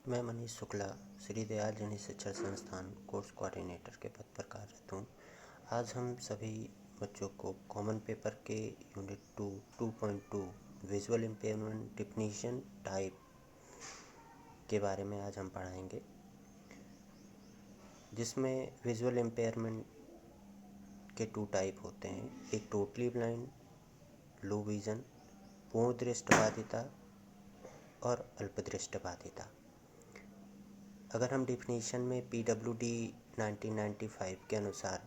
मैं मनीष शुक्ला श्री दयाल जैन शिक्षण संस्थान कोर्स कोऑर्डिनेटर के पद पर कार्यरत हूँ। आज हम सभी बच्चों को कॉमन पेपर के unit 2.2 visual impairment definition type के बारे में आज हम पढ़ाएंगे, जिसमें विजुअल इम्पेयरमेंट के 2 टाइप होते हैं। एक टोटली ब्लाइंड लो विज़न, पूर्ण दृष्टिबाधिता और अल्पदृष्टिबाधिता। अगर हम डिफिनीशन में PWD 1995 के अनुसार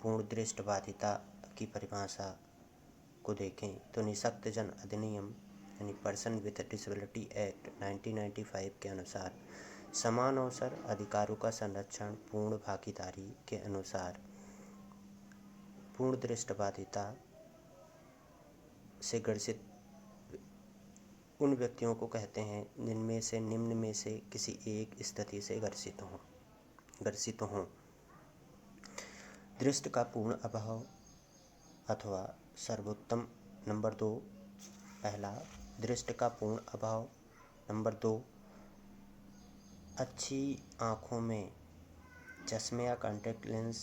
पूर्ण दृष्टिबाधिता की परिभाषा को देखें तो निःशक्तजन अधिनियम यानी पर्सन विथ डिसेबिलिटी एक्ट 1995 के अनुसार समान अवसर अधिकारों का संरक्षण पूर्ण भागीदारी के अनुसार पूर्ण दृष्टिबाधिता से ग्रसित उन व्यक्तियों को कहते हैं जिनमें से निम्न में से किसी एक स्थिति से ग्रसित हों। दृष्टि का पूर्ण अभाव अथवा सर्वोत्तम। नंबर 2, पहला दृष्टि का पूर्ण अभाव। नंबर 2, अच्छी आँखों में चश्मे या कॉन्टैक्ट लेंस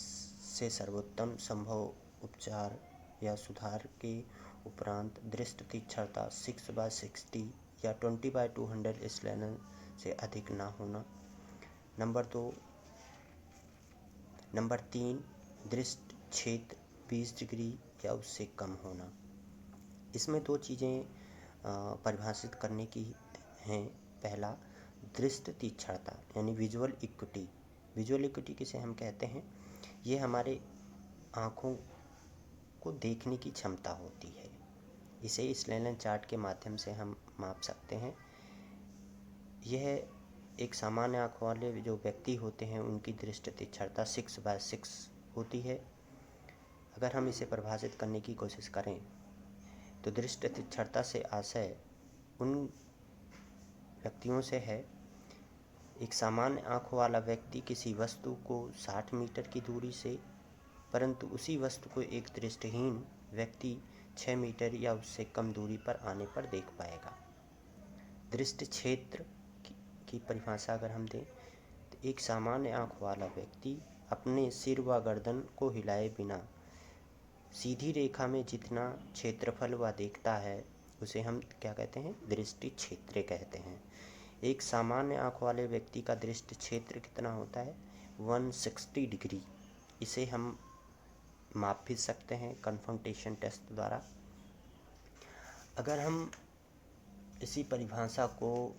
से सर्वोत्तम संभव उपचार या सुधार के उपरांत दृष्टि तीक्ष्णता 6/60 या 20/200 स्लेनन से अधिक ना होना। नंबर 3, दृष्टि क्षेत्र 20 डिग्री या उससे कम होना। इसमें 2 चीज़ें परिभाषित करने की हैं। पहला, दृष्टि तीक्ष्णता यानी विजुअल इक्विटी। विजुअल इक्विटी किसे हम कहते हैं? ये हमारे आँखों को देखने की क्षमता होती है। इसे स्लेनन चार्ट के माध्यम से हम माप सकते हैं। यह एक सामान्य आँखों वाले जो व्यक्ति होते हैं उनकी दृष्टि तीक्ष्णता 6/6 होती है। अगर हम इसे परिभाषित करने की कोशिश करें तो दृष्टि तीक्ष्णता से आशय उन व्यक्तियों से है। एक सामान्य आँखों वाला व्यक्ति किसी वस्तु को 60 मीटर की दूरी से, परंतु उसी वस्तु को एक दृष्टिहीन व्यक्ति 6 मीटर या उससे कम दूरी पर आने पर देख पाएगा। दृष्टि क्षेत्र की परिभाषा अगर हम दें तो एक सामान्य आँख वाला व्यक्ति अपने सिर व गर्दन को हिलाए बिना सीधी रेखा में जितना क्षेत्रफल वह देखता है उसे हम क्या कहते हैं? दृष्टि क्षेत्र कहते हैं। एक सामान्य आँख वाले व्यक्ति का दृष्टि क्षेत्र कितना होता है? 160 डिग्री। इसे हम माप भी सकते हैं कन्फर्मेशन टेस्ट द्वारा। अगर हम इसी परिभाषा को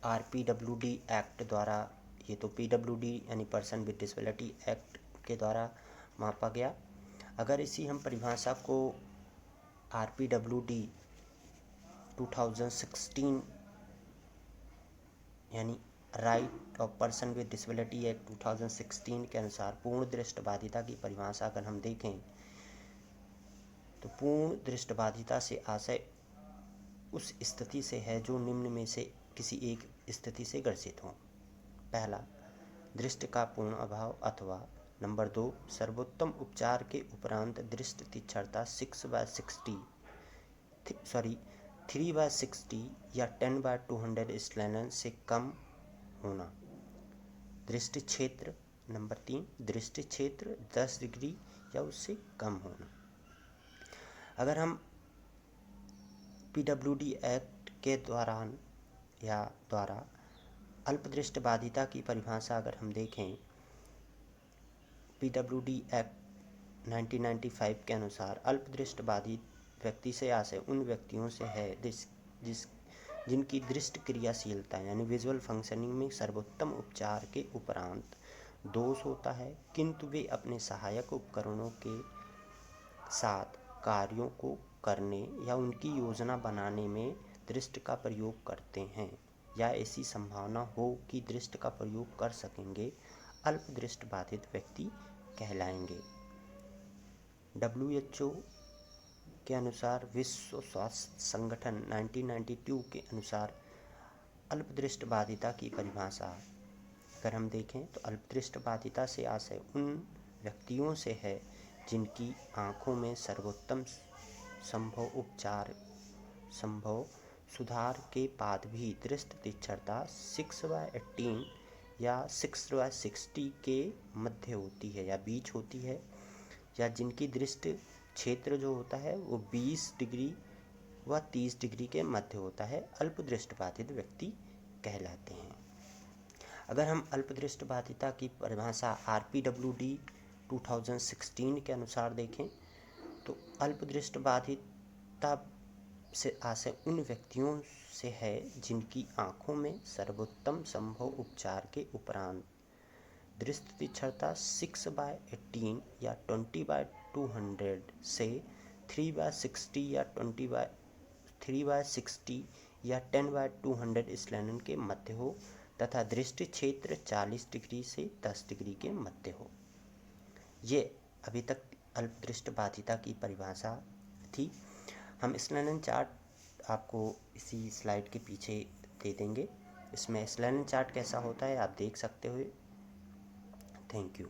RPWD एक्ट द्वारा, ये तो PWD यानी पर्सन विद डिसेबिलिटी एक्ट के द्वारा मापा गया। अगर इसी हम परिभाषा को RPWD 2016 यानी right of person with disability act 2016 के अनुसार पूर्ण दृष्टिबाधिता की परिभाषा अगर हम देखें तो पूर्ण दृष्टिबाधिता से आशय उस स्थिति से है जो निम्न में से किसी एक स्थिति से ग्रसित हो। पहला, दृष्टि का पूर्ण अभाव अथवा नंबर 2, सर्वोत्तम उपचार के उपरांत दृष्टि तीक्ष्णता 3/60 या 10/200 स्लेनन से कम होना। दृष्टि क्षेत्र नंबर 3, दृष्टि क्षेत्र 10 डिग्री या उससे कम होना। अगर हम PWD एक्ट के द्वारा अल्पदृष्टिबाधिता की परिभाषा अगर हम देखें, PWD एक्ट 1995 के अनुसार अल्पदृष्टिबाधित व्यक्ति से आशय उन व्यक्तियों से है जिनकी दृष्टि क्रियाशीलता यानी विजुअल फंक्शनिंग में सर्वोत्तम उपचार के उपरांत दोष होता है, किंतु वे अपने सहायक उपकरणों के साथ कार्यों को करने या उनकी योजना बनाने में दृष्टि का प्रयोग करते हैं या ऐसी संभावना हो कि दृष्टि का प्रयोग कर सकेंगे, अल्पदृष्टिबाधित व्यक्ति कहलाएंगे। WHO के अनुसार, विश्व स्वास्थ्य संगठन 1992 के अनुसार अल्पदृष्टिबाधिता की परिभाषा अगर हम देखें तो अल्पदृष्टिबाधिता से आशय उन व्यक्तियों से है जिनकी आँखों में सर्वोत्तम संभव सुधार के बाद भी दृष्टि तीक्ष्णता 6/18 या 6/60 के मध्य होती है या बीच होती है, या जिनकी दृष्टि क्षेत्र जो होता है वो 20 डिग्री व 30 डिग्री के मध्य होता है, अल्पदृष्टिबाधित व्यक्ति कहलाते हैं। अगर हम अल्पदृष्टिबाधिता की परिभाषा RPWD 2016 के अनुसार देखें तो अल्पदृष्टिबाधिता से आशय उन व्यक्तियों से है जिनकी आँखों में सर्वोत्तम संभव उपचार के उपरांत दृष्टि तीक्ष्णता 6/18 या 20/200 से 3/60 या 3/60 या 10/200 स्लेनन के मध्य हो तथा दृष्टि क्षेत्र 40 डिग्री से 10 डिग्री के मध्य हो। ये अभी तक अल्पदृष्टिबाधिता की परिभाषा थी। हम स्लेनन चार्ट आपको इसी स्लाइड के पीछे दे देंगे। इसमें स्लेनन चार्ट कैसा होता है आप देख सकते हो। Thank you.